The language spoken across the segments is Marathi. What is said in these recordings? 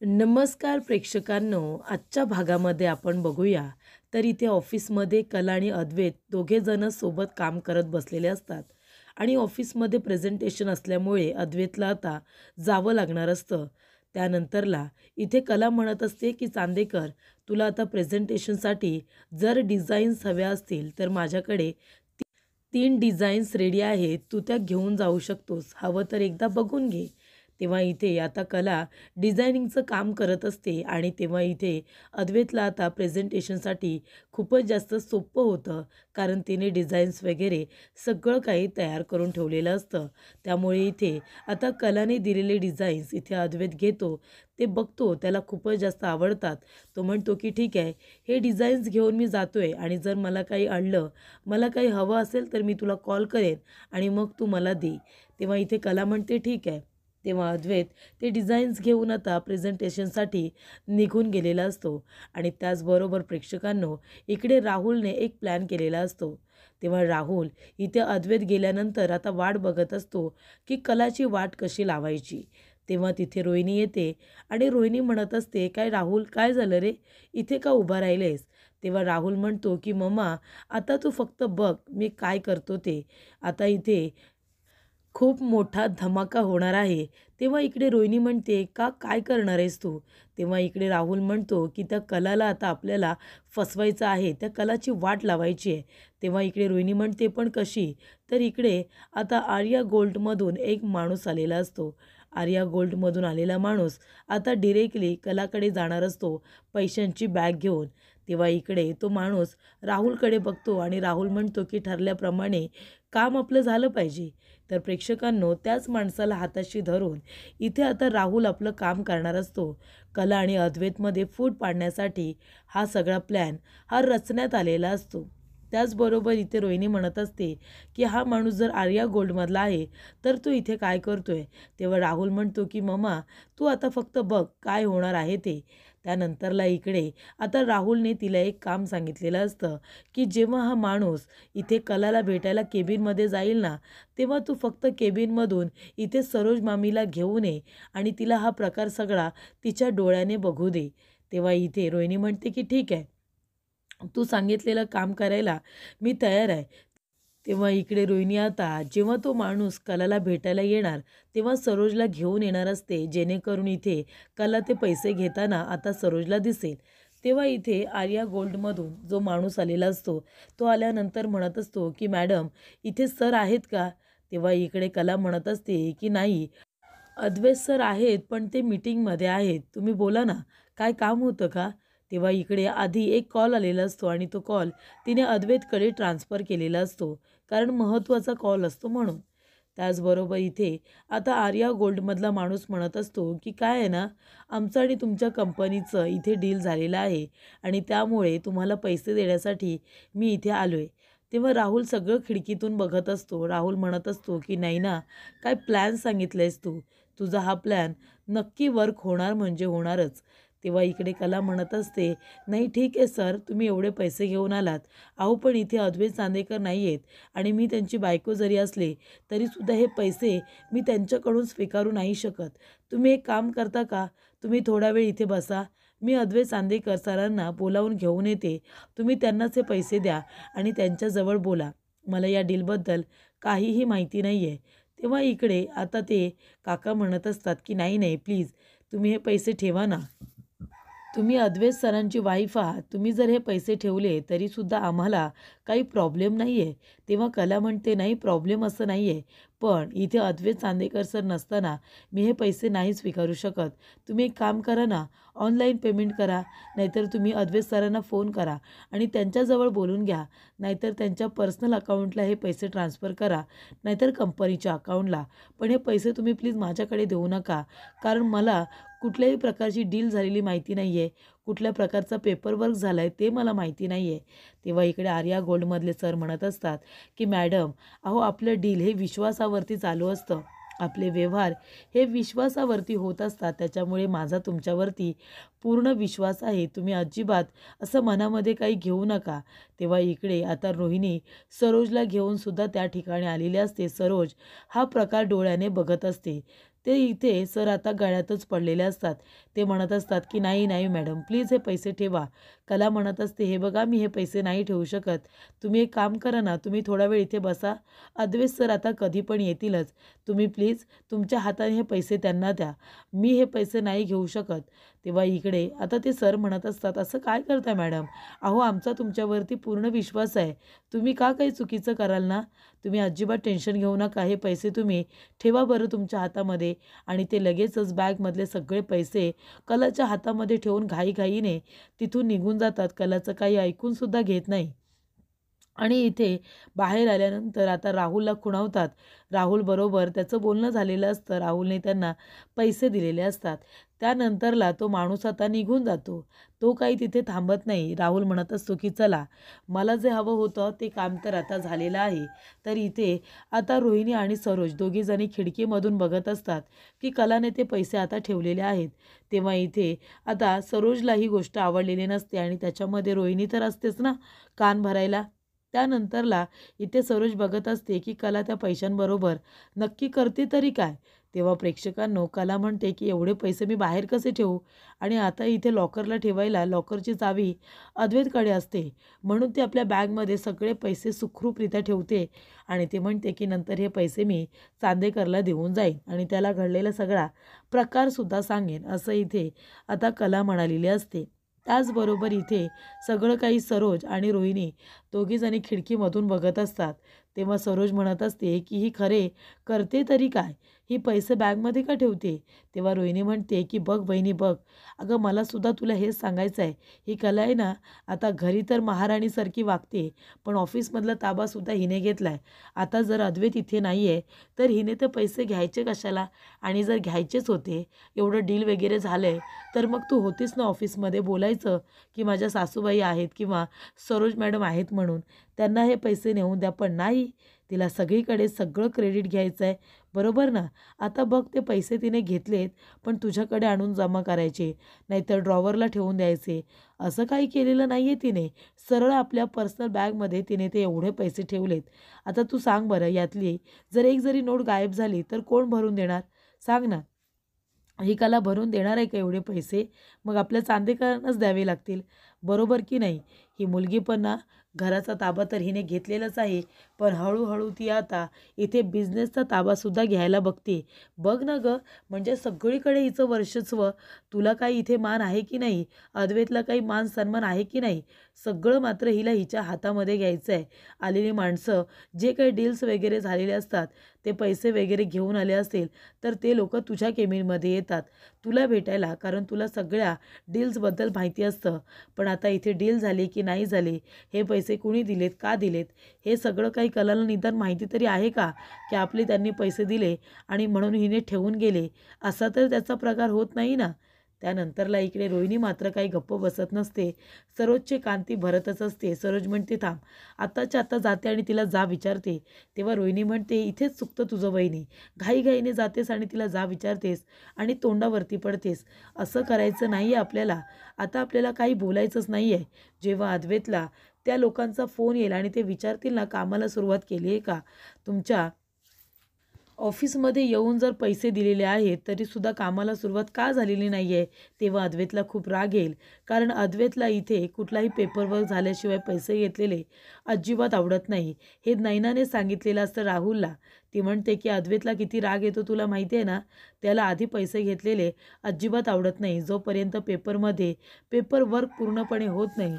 नमस्कार प्रेक्षकांनो, आजच्या भागामध्ये आपण बघूया तर इथे ऑफिसमध्ये कला आणि अद्वैत दोघे जण सोबत काम करत बसलेले असतात आणि ऑफिसमध्ये प्रेझेंटेशन असल्यामुळे अद्वैतला आता जावं लागणार असतं. त्यानंतरला इथे कला म्हणत असते की चांदेकर, तुला आता प्रेझेंटेशनसाठी जर डिझाईन्स हव्या असतील तर माझ्याकडे 3 डिझाईन्स रेडी आहेत, तू त्या घेऊन जाऊ शकतोस, हवं तर एकदा बघून घे. तेव्हा इथे आता कला डिझायनिंगचं काम करत असते आणि तेव्हा इथे अद्वैतला आता प्रेझेंटेशनसाठी खूपच जास्त सोपं होतं, कारण तिने डिझाईन्स वगैरे सगळं काही तयार करून ठेवलेलं असतं. त्यामुळे इथे आता कलाने दिलेले डिझाईन्स इथे अद्वैत घेतो, ते बघतो, त्याला खूपच जास्त आवडतात. तो म्हणतो की ठीक आहे, हे डिझाईन्स घेऊन मी जातोय आणि जर मला काही आणलं, मला काही हवं असेल तर मी तुला कॉल करेन आणि मग तू मला दे. तेव्हा इथे कला म्हणते ठीक आहे. तेव्हा अद्वैत ते डिझाईन्स घेऊन आता प्रेझेंटेशनसाठी निघून गेलेला असतो आणि त्याचबरोबर प्रेक्षकांनो, इकडे राहुलने एक प्लॅन केलेला असतो. तेव्हा राहुल इथे अद्वैत गेल्यानंतर आता वाट बघत असतो की कलाची वाट कशी लावायची. तेव्हा तिथे रोहिणी येते आणि रोहिणी म्हणत असते, काय राहुल, काय झालं रे, इथे का उभा राहिलेस? तेव्हा राहुल म्हणतो की मम्मा, आता तू फक्त बघ मी काय करतो ते. आता इथे खूप मोठा धमाका होणार आहे. तेव्हा इकडे रोहिणी म्हणते, का काय करणार आहेस तू? तेव्हा इकडे राहुल म्हणतो की त्या कलाला आता आपल्याला फसवायचं आहे, त्या कलाची वाट लावायची आहे. तेव्हा इकडे रोहिणी म्हणते, पण कशी? तर इकडे आता आर्या गोल्डमधून एक माणूस आलेला असतो. आर्या गोल्डमधून आलेला माणूस आता डिरेक्टली कलाकडे जाणार असतो पैशांची बॅग घेऊन. तेव्हा इकडे तो माणूस राहुलकडे बघतो आणि राहुल म्हणतो की ठरल्याप्रमाणे काम आपलं झालं पाहिजे. तर प्रेक्षकांनो, त्याच माणसाला हाताशी धरून इथे आता राहुल आपलं काम करणार असतो. कला आणि अद्वैतमध्ये फूट पाडण्यासाठी हा सगळा प्लॅन हा रचण्यात आलेला असतो. त्याचबरोबर इथे रोहिणी म्हणत असते की हा माणूस जर आर्या गोल्डमधला आहे तर तो इथे काय करतोय? तेव्हा राहुल म्हणतो की मम्मा, तू आता फक्त बघ काय होणार आहे ते. त्यानंतरला इकडे आता राहुलने तिला एक काम सांगितलेलं असतं की जेव्हा हा माणूस इथे कलाला भेटायला केबिनमध्ये जाईल ना, तेव्हा तू फक्त केबिनमधून इथे सरोज मामीला घेऊन ये आणि तिला हा प्रकार सगळा तिच्या डोळ्याने बघू दे. तेव्हा इथे रोहिणी म्हणते की ठीक आहे, तू सांगितलेलं काम करायला मी तयार आहे. तेव्हा इकडे रोहिणी आता जेव्हा तो माणूस कलाला भेटायला येणार तेव्हा सरोजला घेऊन येणार असते, जेणेकरून इथे कला ते पैसे घेताना आता सरोजला दिसेल. तेव्हा इथे आर्या गोल्डमधून जो माणूस आलेला असतो, तो आल्यानंतर म्हणत असतो की मॅडम, इथे सर आहेत का? तेव्हा इकडे कला म्हणत असते की नाही, अद्वैत सर आहेत पण ते मीटिंगमध्ये आहेत, तुम्ही बोला ना, काय काम होतं का? तेव्हा इकडे आधी एक कॉल आलेला असतो आणि तो कॉल तिने अद्वैतकडे ट्रान्सफर केलेला असतो, कारण महत्त्वाचा कॉल असतो म्हणून. त्याचबरोबर इथे आता आर्या गोल्डमधला माणूस म्हणत असतो की काय आहे ना, आमचं आणि तुमच्या कंपनीचं इथे डील झालेलं आहे आणि त्यामुळे तुम्हाला पैसे देण्यासाठी मी इथे आलो आहे. तेव्हा राहुल सगळं खिडकीतून बघत असतो. राहुल म्हणत असतो की नाही ना, काय प्लॅन सांगितलंयस तू, तुझा हा प्लॅन नक्की वर्क होणार म्हणजे होणारच. तेव्हा इकडे कला म्हणत असते, नाही ठीक आहे सर, तुम्ही एवढे पैसे घेऊन आलात, अहो पण इथे अद्वैत चांदेकर नाही आहेत आणि मी त्यांची बायको जरी असले तरीसुद्धा हे पैसे मी त्यांच्याकडून स्वीकारू नाही शकत. तुम्ही एक काम करता का, तुम्ही थोडा वेळ इथे बसा, मी अद्वैत चांदेकर सरांना बोलावून घेऊन येते, तुम्ही त्यांनाच हे पैसे द्या आणि त्यांच्याजवळ बोला, मला या डीलबद्दल काहीही माहिती नाही आहे. तेव्हा इकडे आता ते काका म्हणत असतात की नाही नाही, प्लीज तुम्ही हे पैसे ठेवा ना, तुम्ही अद्वैत सरांची वाईफ आहात, तुम्ही जर हे पैसे ठेवले तरीसुद्धा आम्हाला काही प्रॉब्लेम नाही आहे. तेव्हा कला म्हणते, नाही प्रॉब्लेम असं नाही आहे, पण इथे अद्वैत चांदेकर सर नसताना मी हे पैसे नाही स्वीकारू शकत. तुम्ही एक काम करा ना, ऑनलाईन पेमेंट करा, नाहीतर तुम्ही अद्वैत सरांना फोन करा आणि त्यांच्याजवळ बोलून घ्या, नाहीतर त्यांच्या पर्सनल अकाउंटला हे पैसे ट्रान्सफर करा, नाहीतर कंपनीच्या अकाउंटला. पण हे पैसे तुम्ही प्लीज माझ्याकडे देऊ नका, कारण मला कुठल्याही प्रकारची डील झालेली माहिती नाही आहे, कुठल्या प्रकारचा पेपरवर्क झाला आहे ते मला माहिती नाही आहे. तेव्हा इकडे आर्या गोल्डमधले सर म्हणत असतात की मॅडम, अहो आपलं डील हे विश्वासावरती चालू असतं, आपले व्यवहार हे विश्वासावरती होत असतात, त्याच्यामुळे माझा तुमच्यावरती पूर्ण विश्वास आहे, तुम्ही अजिबात असं मनामध्ये काही घेऊ नका. तेव्हा इकडे आता रोहिणी सरोजला घेऊन सुद्धा त्या ठिकाणी आलेली असते. सरोज हा प्रकार डोळ्याने बघत असते. ते इथे सर आता गळ्यातच पडलेले असतात. ते म्हणत असतात की नाही नाही मॅडम प्लीज हे पैसे ठेवा. कला म्हणत असते हे बघा मी हे पैसे नाही ठेवू शकत. तुम्ही एक काम करा ना, तुम्ही थोडा वेळ इथे बसा. अद्वैत सर आता कधी पण येतीलच. तुम्ही प्लीज तुमच्या हाताने हे पैसे त्यांना द्या. मी हे पैसे नाही घेऊ शकत. तेव्हा इकडे आता ते सर म्हणत असतात असं काय करताय मॅडम? अहो आमचा तुमच्यावरती पूर्ण विश्वास आहे. तुम्ही का काही चुकीचं कराल ना? तुम्ही अजिबात टेन्शन घेऊ नका. हे पैसे तुम्ही ठेवा बरं तुमच्या हातामध्ये. आणि ते लगेचच बॅगमधले सगळे पैसे कलाच्या हातामध्ये ठेवून घाईघाईने तिथून निघून जातात. कलाचं काही ऐकूनसुद्धा घेत नाही. आणि इथे बाहेर आल्यानंतर आता राहुलला खुणावतात. राहुल बरोबर त्याचं बोलणं झालेलं असतं. राहुलने त्यांना पैसे दिलेले असतात. त्यानंतरला तो माणूस आता निघून जातो. तो काही तिथे थांबत नाही. राहुल म्हणत असतो की चला मला जे हवं होतं ते काम तर आता झालेलं आहे. तर इथे आता रोहिणी आणि सरोज दोघीजणी खिडकीमधून बघत असतात की कलाने ते पैसे आता ठेवलेले आहेत. तेव्हा इथे आता सरोजला ही गोष्ट आवडलेली नसते आणि त्याच्यामध्ये रोहिणी तर असतेच ना कान भरायला. त्यानंतरला इथे सरोज बघत असते की कला त्या पैशांबरोबर नक्की करते तरी काय. तेव्हा प्रेक्षकांनो कला म्हणते की एवढे पैसे मी बाहेर कसे ठेवू आणि आता इथे लॉकरला ठेवायला लॉकरची चावी अद्वैतकडे असते. म्हणून ती आपल्या बॅगमध्ये सगळे पैसे सुखरूपरित्या ठेवते आणि ते म्हणते की नंतर हे पैसे मी चांदेकरला देऊन जाईन आणि त्याला घडलेला सगळा प्रकारसुद्धा सांगेन असं इथे आता कला म्हणालेली असते. त्याचबरोबर इथे सगळं काही सरोज आणि रोहिणी दोघीजणी खिडकीमधून बघत असतात. तेव्हा सरोज म्हणत असते की ही खरे करते तरी काय, ही पैसे बॅगमध्ये का ठेवते. तेव्हा रोहिणी म्हणते की बघ बहिणी बघ, अगं मलासुद्धा तुला हेच सांगायचं आहे. ही कला आहे ना आता घरी तर महाराणीसारखी वागते पण ऑफिसमधला ताबासुद्धा हिने घेतला आहे. आता जर अद्वैत इथे नाही आहे तर हिने ते पैसे घ्यायचे कशाला. आणि जर घ्यायचेच होते एवढं डील वगैरे झालं आहे तर मग तू होतीस ना ऑफिसमध्ये बोलायचं की माझ्या सासूबाई आहेत किंवा सरोज मॅडम आहेत म्हणून त्यांना हे पैसे नेऊन द्या. पण नाही, तिला सगळीकडे सगळं क्रेडिट घ्यायचं आहे बरोबर ना. आता बघ ते पैसे तिने घेतलेत पण तुझ्याकडे आणून जमा करायचे नाहीतर ड्रॉवरला ठेवून द्यायचे. असं काही केलेलं नाही आहे तिने. सरळ आपल्या पर्सनल बॅगमध्ये तिने ते एवढे पैसे ठेवलेत. आता तू सांग बरं यातली जर एक जरी नोट गायब झाली तर कोण भरून देणार सांग ना. ही कला भरून देणार आहे का एवढे पैसे. मग आपल्या चांदेकरांनाच द्यावे लागतील बरोबर की नाही. ही मुलगी पण ना घराचा ताबा तर हिने घेतलेलाच आहे पण हळूहळू ती आता इथे बिझनेसचा ताबासुद्धा घ्यायला बघते. बघ ना गं म्हणजे सगळीकडे हिचं वर्चस्व. तुला काही इथे मान आहे की नाही, अद्वैतला काही मान सन्मान आहे की नाही, सगळं मात्र हिला हिच्या हातामध्ये घ्यायचं आहे. आलेली माणसं जे काही डील्स वगैरे झालेले असतात ते पैसे वगैरे घेऊन आले असतील तर ते लोक तुझ्या केबिनमध्ये येतात तुला भेटायला कारण तुला सगळ्या डील्सबद्दल माहिती असतं. पण आता इथे डील झाली की नाही झाली, हे पैसे कुणी दिलेत का दिलेत हे सगळं काही कलाला निदान माहिती तरी आहे का की आपले त्यांनी पैसे दिले आणि म्हणून हिने ठेवून गेले. असा तर त्याचा प्रकार होत नाही ना. त्यानंतरला इकडे रोहिणी मात्र काही गप्प बसत नसते. सरोजचे कांती भरतच असते. सरोज म्हणते थांब आत्ताच्या आत्ता जाते आणि तिला जा विचारते. तेव्हा रोहिणी म्हणते इथेच चुकतं तुझं बहिणी, घाईघाईने जातेस आणि तिला जा विचारतेस आणि तोंडावरती पडतेस. असं करायचं नाही आहे आपल्याला. आता आपल्याला काही बोलायचंच नाही आहे. जेव्हा अद्वैतला त्या लोकांचा फोन येईल आणि ते विचारतील ना कामाला सुरुवात केली आहे का, तुमच्या ऑफिसमध्ये येऊन जर पैसे दिलेले आहेत तरीसुद्धा कामाला सुरुवात का झालेली नाही आहे, तेव्हा अद्वैतला खूप राग येईल. कारण अद्वैतला इथे कुठलाही पेपरवर्क झाल्याशिवाय पैसे घेतलेले अजिबात आवडत नाही. हे नैनाने सांगितलेलं असतं राहुलला. ती म्हणते की अद्वैतला किती राग येतो तुला माहिती आहे ना, त्याला आधी पैसे घेतलेले अजिबात आवडत नाही. जोपर्यंत पेपरमध्ये पेपरवर्क पूर्णपणे होत नाही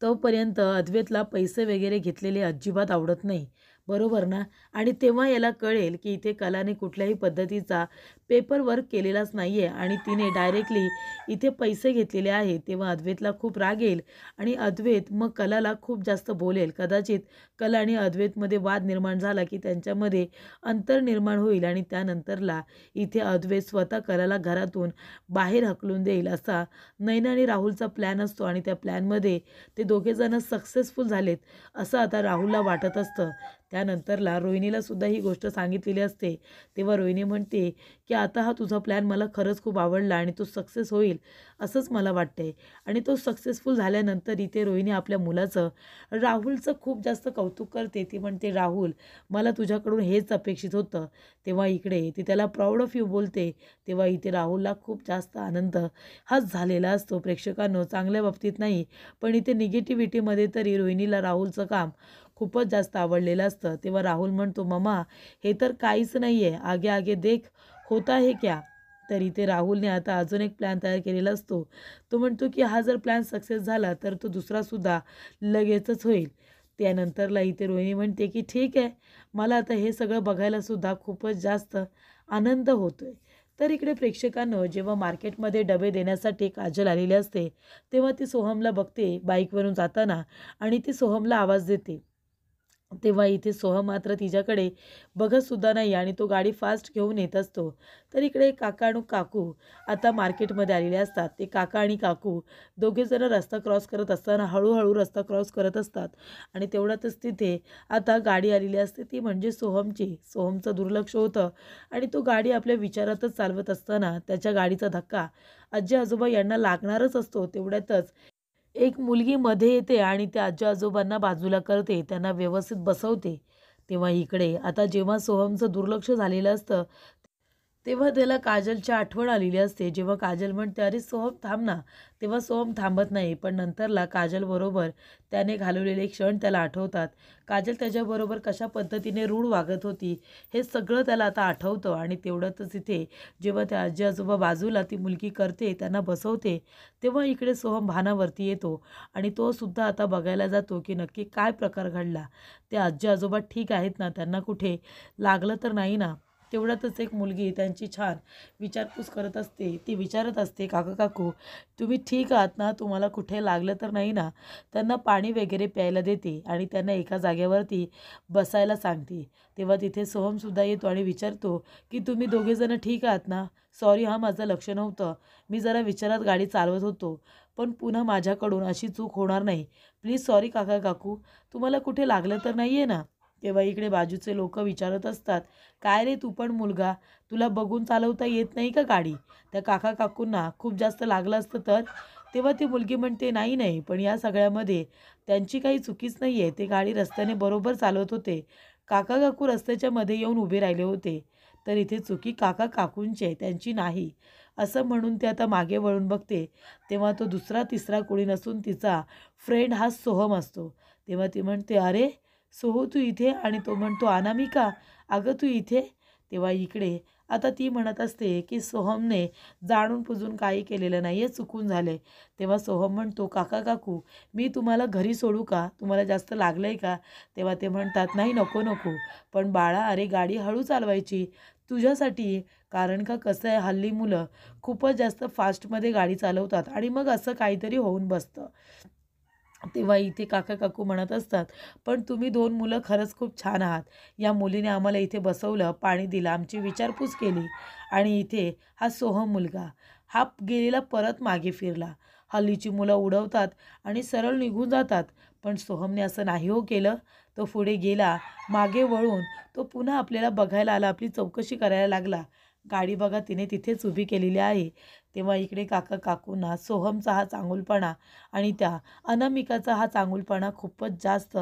तोपर्यंत अद्वैतला पैसे वगैरे घेतलेले अजिबात आवडत नाही बरोबर ना. आणि तेव्हा याला कळेल की इथे कलाने कुठल्याही पद्धतीचा पेपरवर्क केलेलाच नाही आहे आणि तिने डायरेक्टली इथे पैसे घेतलेले आहेत. तेव्हा अद्वैतला खूप राग येईल आणि अद्वैत मग कलाला खूप जास्त बोलेल. कदाचित कला आणि अद्वैतमध्ये वाद निर्माण झाला की त्यांच्यामध्ये अंतर निर्माण होईल आणि त्यानंतरला इथे अद्वैत स्वतः कलाला घरातून बाहेर हकलून देईल असा नैना आणि राहुलचा प्लॅन असतो. आणि त्या प्लॅनमध्ये ते दोघेजण सक्सेसफुल झालेत असं आता राहुलला वाटत असतं. त्यानंतरला रोहिणीलासुद्धा ही गोष्ट सांगितलेली असते. तेव्हा रोहिणी म्हणते की आता हा तुझा प्लॅन मला खरंच खूप आवडला आणि तो सक्सेस होईल असंच मला वाटतंय. आणि तो सक्सेसफुल झाल्यानंतर इथे रोहिणी आपल्या मुलाचं राहुलचं खूप जास्त कौतुक करते. ती म्हणते राहुल, मला तुझ्याकडून हेच अपेक्षित होतं. तेव्हा इकडे ती त्याला प्राऊड ऑफ यू बोलते. तेव्हा इथे राहुलला खूप जास्त आनंद हाच झालेला असतो. प्रेक्षकांनो, चांगल्या बाबतीत नाही पण इथे निगेटिव्हिटीमध्ये तरी रोहिणीला राहुलचं काम खूपच जास्त आवडलेलं असतं. तेव्हा राहुल म्हणतो, मम्मा हे तर काहीच नाही आहे, आगे आगे देख होता है क्या. तर इथे राहुलने आता अजून एक प्लॅन तयार केलेला असतो. तो म्हणतो की हा जर प्लॅन सक्सेस झाला तर तो दुसरासुद्धा लगेचच होईल. त्यानंतरला इथे रोहिणी म्हणते की ठीक आहे, मला आता हे सगळं बघायलासुद्धा खूपच जास्त आनंद होतोय. तर इकडे प्रेक्षकांनो, जेव्हा मार्केटमध्ये डबे देण्यासाठी काजल आलेली असते तेव्हा ती सोहमला बघते बाईकवरून जाताना आणि ती सोहमला आवाज देते. तेव्हा इथे सोहम मात्र तिच्याकडे बघतसुद्धा नाही आणि तो गाडी फास्ट घेऊन येत असतो. तर इकडे काका आणि काकू आता मार्केटमध्ये आलेले असतात. ते काका आणि काकू दोघेजणं रस्ता क्रॉस करत असताना हळूहळू रस्ता क्रॉस करत असतात आणि तेवढ्यातच तिथे आता गाडी आलेली असते. ती म्हणजे सोहमची. सोहमचं दुर्लक्ष होतं आणि तो गाडी आपल्या विचारातच चालवत असताना त्याच्या गाडीचा धक्का आजी आजोबा यांना लागणारच असतो. तेवढ्यातच एक मुलगी मध्ये येते आणि त्या आजी-आजोबांना बाजूला करते, त्यांना व्यवस्थित बसवते. तेव्हा इकडे आता जेव्हा सोहमचं दुर्लक्ष झालेलं असतं, तेव्हा त्याला काजलची आठवण आलेली असते. जेव्हा काजल म्हणते, "अरे सोहम थांब ना." तेव्हा सोहम थांबत नाही. पण नंतरला काजलबरोबर त्याने घालवलेले क्षण त्याला आठवतात. काजल त्याच्याबरोबर कशा पद्धतीने रूढ वागत होती, हे सगळं त्याला आता आठवतं. आणि तेवढ्यातच इथे जेव्हा त्या आजी-आजोबा बाजूला ती मुलगी करते, त्यांना बसवते, तेव्हा इकडे सोहम भानावरती येतो आणि तो सुद्धा आता बघायला जातो की नक्की काय प्रकार घडला. ते आजी-आजोबा ठीक आहेत ना? त्यांना कुठे लागलं तर नाही ना? तेवढ्यातच एक मुलगी त्यांची छान विचारपूस करत असते. ती विचारत असते, "काका काकू तुम्ही ठीक आहात ना? तुम्हाला कुठे लागलं तर नाही ना?" त्यांना पाणी वगैरे प्यायला देते आणि त्यांना एका जागेवरती बसायला सांगते. तेव्हा तिथे सोहमसुद्धा येतो आणि विचारतो की तुम्ही दोघेजणं ठीक आहात ना? सॉरी हां, माझं लक्ष नव्हतं. मी जरा विचारात गाडी चालवत होतो. पण पुन्हा माझ्याकडून अशी चूक होणार नाही. प्लीज सॉरी काका काकू. तुम्हाला कुठे लागलं तर नाही आहे ना? तेव्हा इकडे बाजूचे लोक विचारत असतात, "काय रे तू पण मुलगा, तुला बघून चालवता येत नाही का गाडी? त्या काका काकूंना खूप जास्त लागलं असतं तर?" तेव्हा ती मुलगी म्हणते, "नाही नाही, पण या सगळ्यामध्ये त्यांची काही चुकीच नाही आहे. ते गाडी रस्त्याने बरोबर चालवत होते. काका काकू रस्त्याच्या मध्ये येऊन उभे राहिले होते. तर इथे चुकी काका काकूंची आहे, त्यांची नाही." असं म्हणून ते आता मागे वळून बघते. तेव्हा तो दुसरा तिसरा कोणी नसून तिचा फ्रेंड हा सोहम असतो. तेव्हा ती म्हणते, "अरे सोहू तू इथे?" आणि तो म्हणतो, "अनामिका अगं तू इथे?" तेव्हा इकडे आता ती म्हणत असते की सोहमने जाणून बुजून काही केलेलं नाही आहे, चुकून झाले. तेव्हा सोहम म्हणतो, "काका काकू मी तुम्हाला घरी सोडू का? तुम्हाला जास्त लागलं आहे का?" तेव्हा ते म्हणतात, "नाही नको नको, पण बाळा अरे गाडी हळू चालवायची तुझ्यासाठी. कारण का कसं आहे हल्ली मुलं खूपच जास्त फास्टमध्ये गाडी चालवतात आणि मग असं काहीतरी होऊन बसतं." तेव्हा इथे काका काकू म्हणत असतात, "पण तुम्ही दोन मुलं खरंच खूप छान आहात. या मुलीने आम्हाला इथे बसवलं, पाणी दिलं, आमची विचारपूस केली आणि इथे हा सोहम मुलगा हा गेलेला परत मागे फिरला. हल्लीची मुलं उडवतात आणि सरळ निघून जातात, पण सोहमने असं नाही हो केलं. तो पुढे गेला, मागे वळून तो पुन्हा आपल्याला बघायला आला, आपली चौकशी करायला लागला. गाडी बघा तिने तिथेच उभी केलेली आहे." तेव्हा इकडे काका काकूंना सोहमचा हा चांगुलपणा आणि त्या अनामिकाचा हा चांगुलपणा खूपच जास्त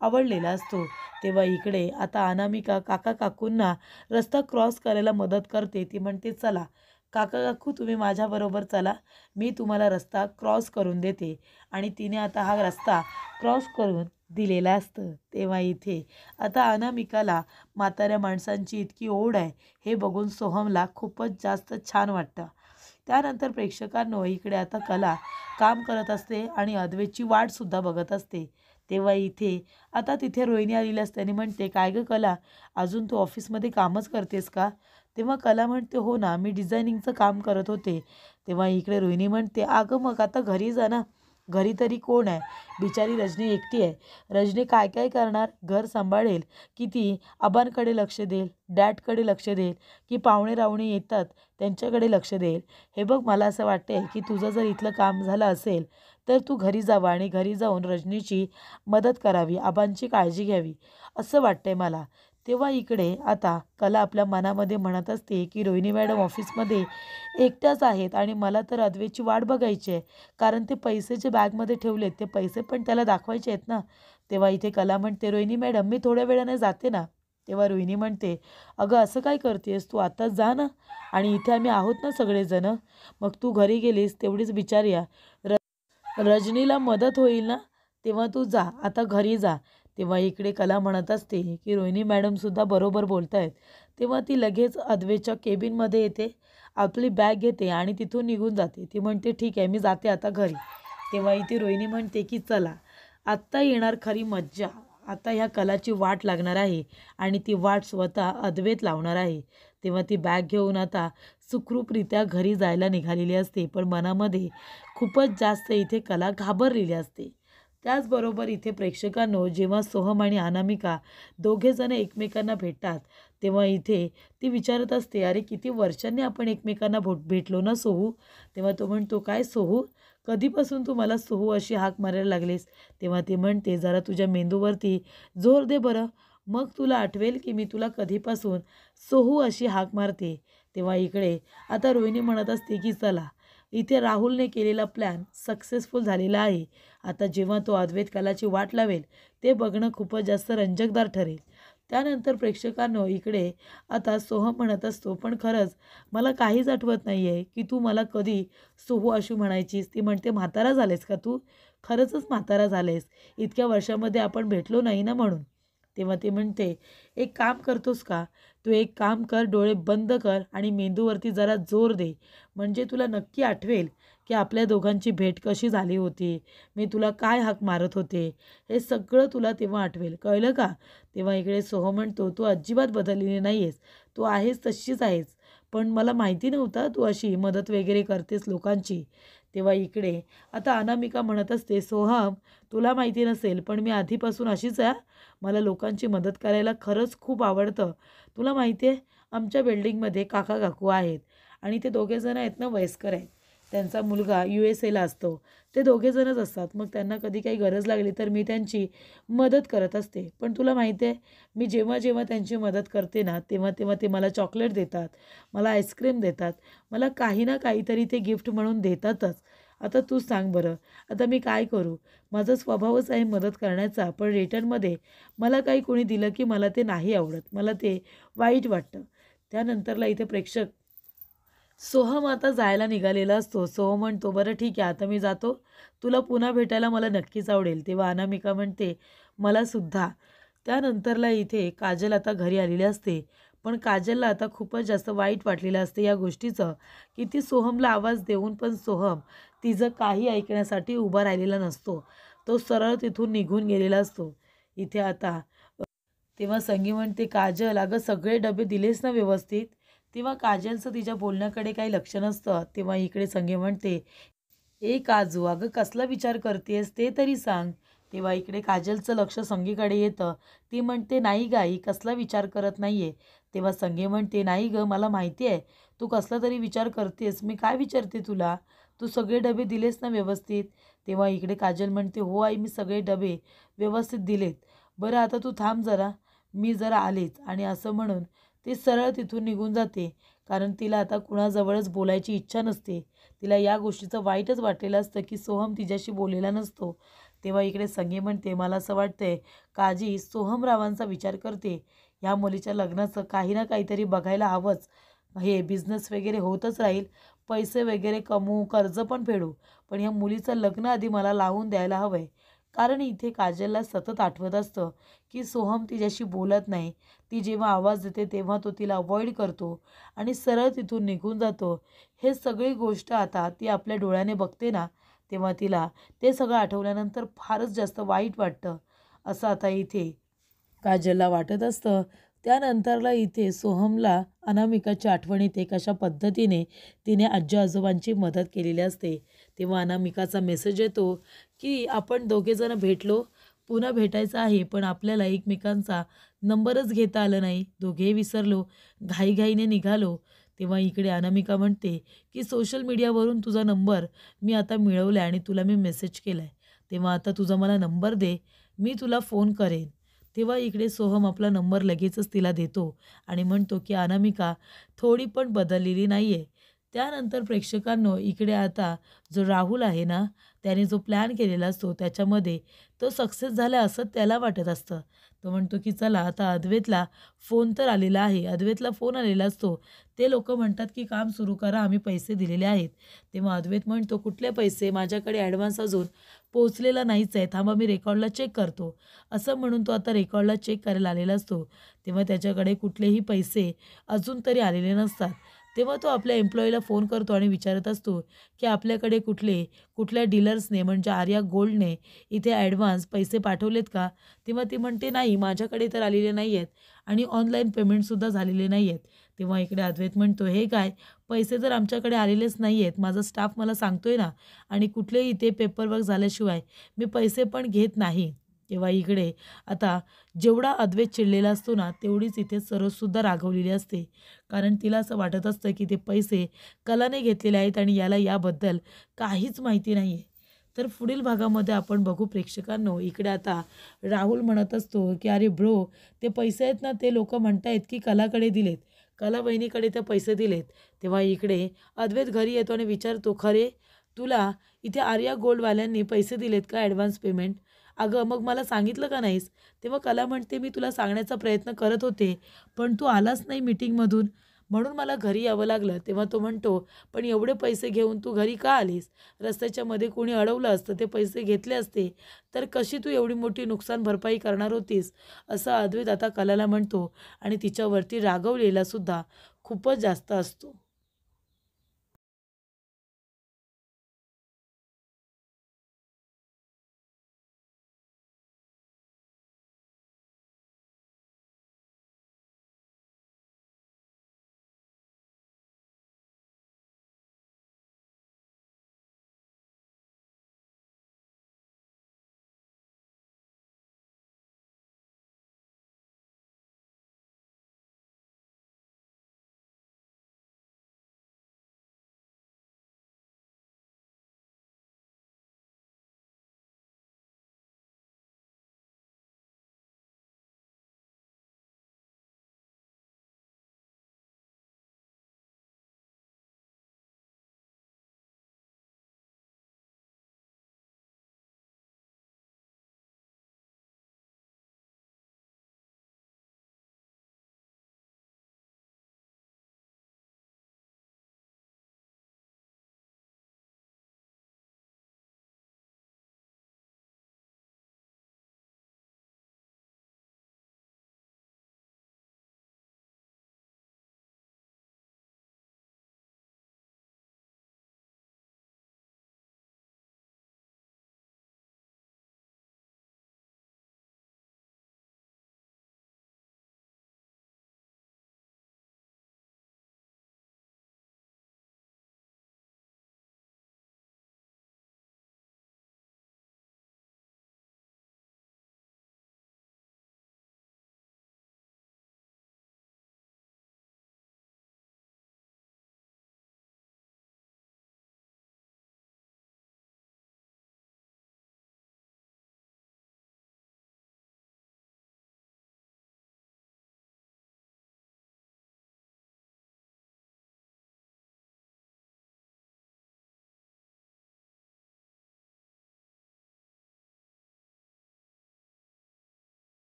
आवडलेला असतो. तेव्हा इकडे आता अनामिका काका काकूंना रस्ता क्रॉस करायला मदत करते. ती म्हणते, "चला काका काकू तुम्ही माझ्याबरोबर चला, मी तुम्हाला रस्ता क्रॉस करून देते." आणि तिने आता हा रस्ता क्रॉस करून दिलेला असतं. तेव्हा इथे आता अनामिकाला म्हाताऱ्या माणसांची इतकी ओढ आहे हे बघून सोहमला खूपच जास्त छान वाटतं. त्यानंतर प्रेक्षकांनो, इकडे आता कला काम करत असते आणि अद्वैतची वाटसुद्धा बघत असते. तेव्हा इथे आता तिथे रोहिणी आलेली असते आणि म्हणते, "काय गं कला, अजून तू ऑफिसमध्ये कामच करतेस का?" तेव्हा कला म्हणते, "हो ना, मी डिझायनिंगचं काम करत होते." तेव्हा इकडे रोहिणी म्हणते, "अगं मग आता घरी जा ना, घरी तरी कोण आहे? बिचारी रजनी एकटी आहे. रजनी काय काय करणार? घर सांभाळेल की ती आबांकडे लक्ष देईल, डॅडकडे लक्ष देईल, की पाहुणे रावणे येतात त्यांच्याकडे लक्ष देईल? हे बघ, मला असं वाटते की तुझं जर इथलं काम झालं असेल तर तू घरी जावं आणि घरी जाऊन रजनीची मदत करावी, आबांची काळजी घ्यावी असं वाटतंय मला. तेव्हा इकडे आता कला आपल्या मनामध्ये म्हणत असते की रोहिणी मॅडम ऑफिसमध्ये एकट्याच आहेत आणि मला तर अद्वैतची वाट बघायची आहे, कारण ते पैसे जे बॅगमध्ये ठेवलेत ते पैसे पण त्याला दाखवायचे आहेत ना. तेव्हा इथे कला म्हणते, रोहिणी मॅडम मी थोड्या वेळाने जाते ना. तेव्हा रोहिणी म्हणते, अगं असं काय करतेस तू, आताच जा ना, आणि इथे आम्ही आहोत ना सगळेजण. मग तू घरी गेलीस तेवढीच बिचाऱ्या रजनीला मदत होईल ना, तेव्हा तू जा, आता घरी जा. तेव्हा इकडे कला म्हणत असते की रोहिणी मॅडमसुद्धा बरोबर बोलत आहेत. तेव्हा ती लगेच अद्वैतच्या केबिनमध्ये येते, आपली बॅग घेते आणि तिथून निघून जाते. ती म्हणते, ठीक आहे मी जाते आता घरी. तेव्हा इथे रोहिणी म्हणते की चला, आत्ता येणार खरी मज्जा. आता ह्या कलाची वाट लागणार आहे आणि ती वाट स्वतः अद्वैत लावणार आहे. तेव्हा ती बॅग घेऊन आता सुखरूपरित्या घरी जायला निघालेली असते, पण मनामध्ये खूपच जास्त इथे कला घाबरलेली असते. त्याचबरोबर इथे प्रेक्षकांनो, जेव्हा सोहम आणि अनामिका दोघेजण एकमेकांना भेटतात तेव्हा इथे ती विचारत असते, अरे किती वर्षांनी आपण एकमेकांना भेटलो ना सोहू. तेव्हा तो म्हणतो, काय सोहू, कधीपासून तू मला सोहू अशी हाक मारायला लागलीस? तेव्हा ती म्हणते, जरा तुझ्या मेंदूवरती जोर दे बरं, मग तुला आठवेल की मी तुला कधीपासून सोहू अशी हाक मारते. तेव्हा इकडे आता रोहिणी म्हणत असते की चला, इथे राहुलने केलेला प्लॅन सक्सेसफुल झालेला आहे. आता जेव्हा तो अद्वैत कलाची वाट लावेल ते बघणं खूपच जास्त रंजकदार ठरेल. त्यानंतर प्रेक्षकांनो, इकडे आता सोहम म्हणत असतो, पण खरंच मला काहीच आठवत नाही आहे की तू मला कधी सोहू अशी म्हणायचीस. ती म्हणते, म्हातारा झालेस का तू? खरंचच म्हातारा झालेस, इतक्या वर्षामध्ये आपण भेटलो नाही ना म्हणून. तेव्हा ती म्हणते, एक काम करतोस का, तू एक काम कर, डोळे बंद कर आणि मेंदूवरती जरा जोर दे, म्हणजे तुला नक्की आठवेल की आपल्या दोघांची भेट कशी झाली होती, मी तुला काय हाक मारत होते, हे सगळं तुला तेव्हा आठवेल, कळलं का? तेव्हा इकडे सोहम म्हणतो, तू अजिबात बदललेली नाही आहेस, तू आहेस तशीच आहेस, पण मला माहिती नव्हतं तू अशी मदत वगैरे करतेस लोकांची. तेव्हा इकडे आता अनामिका म्हणत असते, सोहम तुला माहिती नसेल पण मी आधीपासून अशीच आहे. मला लोकांची मदत करायला खरंच खूप आवडतं. तुला माहिती आहे, आमच्या बिल्डिंगमध्ये काका काकू आहेत आणि ते दोघेजण आहेत ना वयस्कर आहेत. त्यांचा मुलगा USA ला असतो. ते दोघेजणच असतात. मग त्यांना कधी काही गरज लागली तर मी त्यांची मदत करत असते. पण तुला माहिती आहे, मी जेव्हा जेव्हा त्यांची मदत करते ना तेव्हा तेव्हा ते मला चॉकलेट देतात, मला आईस्क्रीम देतात, मला काही ना काहीतरी ते गिफ्ट म्हणून देतातच. आता तू सांग बरं, आता मी काय करू? माझा स्वभावच आहे मदत करण्याचा, पण रिटर्नमध्ये मला काही कोणी दिलं की मला ते नाही आवडत, मला ते वाईट वाटतं. त्यानंतरला इथे प्रेक्षक सोहम आता जायला निघालेला असतो. सोहम म्हणतो, बरं ठीक आहे आता मी जातो, तुला पुन्हा भेटायला मला नक्कीच आवडेल. तेव्हा अनामिका म्हणते, मला सुद्धा. त्यानंतरला इथे काजल आता घरी आलेली असते, पण काजलला आता खूपच जास्त वाईट वाटलेलं असते या गोष्टीचं, की ती सोहमला आवाज देऊन पण सोहम तिचं काही ऐकण्यासाठी उभा राहिलेला नसतो. तो सरळ तिथून निघून गेलेला असतो. इथे आता तेव्हा संगी म्हणते, काजल अगं सगळे डबे दिलेस ना व्यवस्थित? तेव्हा काजलचं तिच्या बोलण्याकडे काही लक्ष नसतं. तेव्हा इकडे संगी म्हणते, ए काजू, अगं कसला विचार करतेस ते तरी सांग. तेव्हा इकडे काजलचं लक्ष संगीकडे येतं. ती म्हणते, नाही गाई, कसला विचार करत नाहीये. तेव्हा संगी म्हणते, नाही गं मला माहिती आहे तू कसला तरी विचार करतेस, मी काय विचारते तुला, तू सगळे डबे दिलेस ना व्यवस्थित? तेव्हा इकडे काजल म्हणते, हो आई मी सगळे डबे व्यवस्थित दिलेत. बरं आता तू थांब जरा, मी जरा आलेच. आणि असं म्हणून ती सरळ तिथून निघून जाते, कारण तिला आता कुणाजवळच बोलायची इच्छा नसते. तिला या गोष्टीचं वाईटच वाटलेलं असतं की सोहम तिच्याशी बोललेला नसतो. तेव्हा इकडे संगी म्हणते, मला असं वाटतंय काजी सोहमरावांचा विचार करते, ह्या मुलीच्या लग्नाचं काही ना काहीतरी बघायला हवंच. हे बिझनेस वगैरे होतच राहील, पैसे वगैरे कमवू, कर्ज पण फेडू, पण ह्या मुलीचं लग्न आधी मला लावून द्यायला हवं आहे. कारण इथे काजलला सतत आठवत असतं की सोहम तिच्याशी बोलत नाही, ती जेव्हा आवाज देते तेव्हा तो तिला अवॉइड करतो आणि सरळ तिथून निघून जातो. हे सगळी गोष्ट आता ती आपल्या डोळ्याने बघते ना, तेव्हा तिला ते सगळं आठवल्यानंतर फारच जास्त वाईट वाटतं. असं आता इथे काजलला वाटत असतं. त्यानंतरला इथे सोहमला अनामिकाची आठवण येते कशा पद्धतीने तिने आजी आजोबांची मदत केलेली असते. तेव्हा अनामिकाचा मेसेज येतो की आपण दोघेजण भेटलो, पुन्हा भेटायचं आहे, पण आपल्याला एकमेकांचा नंबरच घेता आलं नाही. दोघेही विसरलो, घाईघाईने निघालो. तेव्हा इकडे अनामिका म्हणते की सोशल मीडियावरून तुझा नंबर मी आता मिळवला आहे आणि तुला मी मेसेज केला आहे. तेव्हा आता तुझा मला नंबर दे, मी तुला फोन करेन. तेव्हा इकडे सोहम आपला नंबर लगेचच तिला देतो आणि म्हणतो की अनामिका थोडी पण बदललेली नाही आहे. त्यानंतर प्रेक्षकांनो इकडे आता जो राहुल आहे ना, त्याने जो प्लॅन केलेला असतो त्याच्यामध्ये तो सक्सेस झाला असं त्याला वाटत असतं. तो म्हणतो की चला आता अद्वैतला फोन तर आलेला आहे. अद्वैतला फोन आलेला असतो. ते लोकं म्हणतात की काम सुरू करा, आम्ही पैसे दिलेले आहेत. तेव्हा अद्वैत म्हणतो कुठले पैसे, माझ्याकडे ॲडव्हान्स अजून पोहोचलेला नाहीच आहे, थांबा मी रेकॉर्डला चेक करतो. असं म्हणून तो आता रेकॉर्डला चेक करायला आलेला असतो. तेव्हा त्याच्याकडे कुठलेही पैसे अजून तरी आलेले नसतात. तेव्हा तो आपल्या एम्प्लॉईला फोन करतो आणि विचारत असतो की आपल्याकडे कुठल्या डीलर्सने म्हणजे आर्या गोल्डने इथे ॲडव्हान्स पैसे पाठवलेत का? तेव्हा ती म्हणते नाही, माझ्याकडे तर आलेले नाही आहेत आणि ऑनलाईन पेमेंटसुद्धा झालेले नाही आहेत. तेव्हा इकडे अद्वैत म्हणतो हे काय, पैसे जर आमच्याकडे आलेलेच नाही आहेत, माझा स्टाफ मला सांगतोय ना, आणि कुठलेही इथे पेपरवर्क झाल्याशिवाय मी पैसे पण घेत नाही. तेव्हा इकडे आता जेवढा अद्वैत चिडलेला असतो ना, तेवढीच इथे सरोजसुद्धा रागवलेली असते. कारण तिला असं वाटत असतं की ते पैसे कलाने घेतलेले आहेत आणि याला याबद्दल काहीच माहिती नाही आहे. तर पुढील भागामध्ये आपण बघू प्रेक्षकांनो, इकडे आता राहुल म्हणत असतो की अरे ब्रो, ते पैसे आहेत ना, ते लोक म्हणतायत की कलाकडे दिलेत, कला वहिनीकडे ते पैसे दिलेत. तेव्हा इकडे अद्वैत घरी येतो आणि विचारतो खरे तुला इथे आर्या गोल्डवाल्यांनी पैसे दिलेत का ॲडव्हान्स पेमेंट? अगं मग मला सांगितलं का नाहीस? तेव्हा कला म्हणते मी तुला सांगण्याचा प्रयत्न करत होते, पण तू आलाच नाही मीटिंगमधून, म्हणून मला घरी यावं लागलं. तेव्हा तो म्हणतो पण एवढे पैसे घेऊन तू घरी का आलीस? रस्त्याच्या मध्ये कोणी अडवलं असतं, ते पैसे घेतले असते तर कशी तू एवढी मोठी नुकसान भरपाई करणार होतीस? असं अद्वैत आता कलाला म्हणतो आणि तिच्यावरती रागवलेला सुद्धा खूपच जास्त असतो.